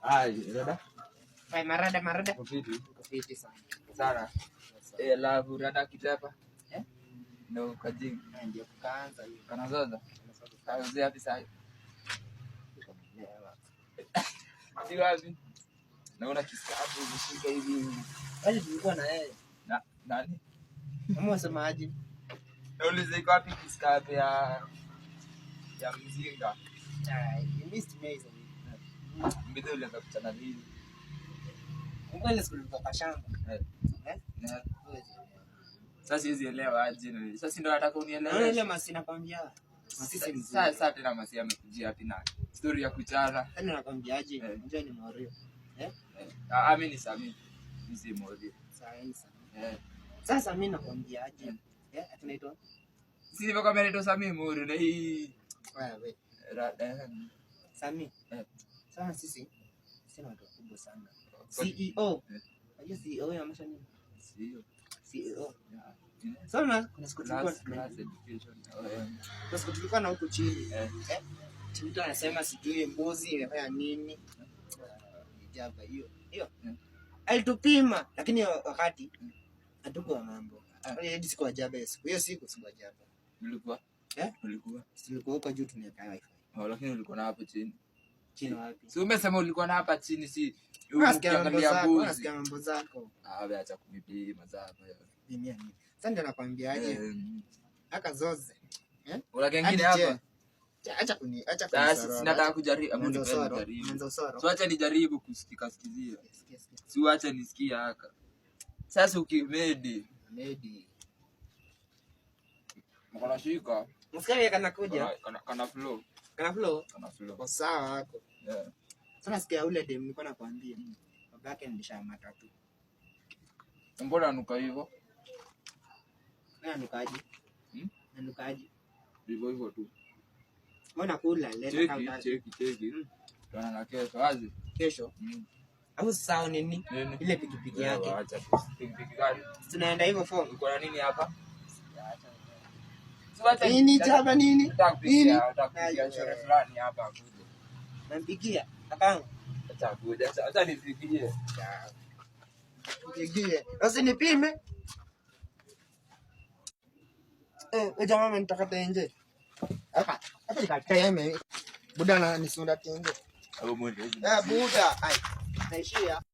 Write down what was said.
Rada. Hai marada. Kufiti sana. La rada kitapa. Ndio kajing. Ndio kaanza hiyo. Kanazaza. Kaanza hapi sasa. Ndio wapi? Naona kiskabu umeshika hivi. Wale tulikuwa na yeye. Nani? Kama wasemaje? Nauliza iko wapi kiskabu ya mzinga? You missed me hizo. Mbona ulianza kuchana nini? Mbona sikulikuwa kwa shamba? Sasa siwezi elewa aje. Sasa ndio nataka unielewe. Wewe ile masi nakwambia. Masisi mzuri. Sasa tena masi amekujia wapi na story ya kuchana? Tena nakwambiaje? Njoo ni Morio. Mimi ni Sami. Mzee Morio. Sasa mimi nakwambiaje? Tunaitwa si nimekwambia naitwa Sami Morio na hii wewe. Sami. Sasa sisi sina watu wakubwa sana. CEO. Unajua CEO inamaanisha nini? CEO. Sana kuna siku tulikuwa na huko chini. Mtu anasema sijui mbuzi imefanya nini. Jaba hiyo. Alitupima lakini wakati hatukuwa mambo. Hadi siku ajaba hiyo siku siku ajaba. Ulikuwa? Ulikuwa huko juu tunaweka wifi. Lakini ulikuwa na hapo chini. Chini wapi? Si umesema ulikuwa na hapa chini si ukiangalia mbuzi. Unasikia mambo zako. Acha kunipima zako. Mimi. Sasa ndio nakwambiaje? Aka zoze. Una kingine hapa? Acha sasa nataka kujaribu so acha nijaribu kusikizia. Si acha nisikie haka. Sasa ukimedi mkono shika. Msikia kana kuja. Kana flow. Kwa sawa wako. Sasa sikia ule dem nilikuwa nakwambia. Babake nilishamata tu. Mbona anuka hivyo? Anukaje? Anukaje? Hivyo tu. Mbona kula leta kama cheki. Tunaona na kesho wazi. Kesho? Au sawa nini? Ile pikipiki yake. Acha pikipiki gani? Tunaenda hivyo phone. Uko na nini hapa? Nini chapa nini? Utakupigia shore fulani hapa akuje. Nampigia. Akanga. Acha kuja. Acha nifikirie. Nipigie. Usinipime. Jamaa nitakata nje. Hapa nikateme. Buda na nisunda tenge. Au mwende. Buda. Ai. Naishia.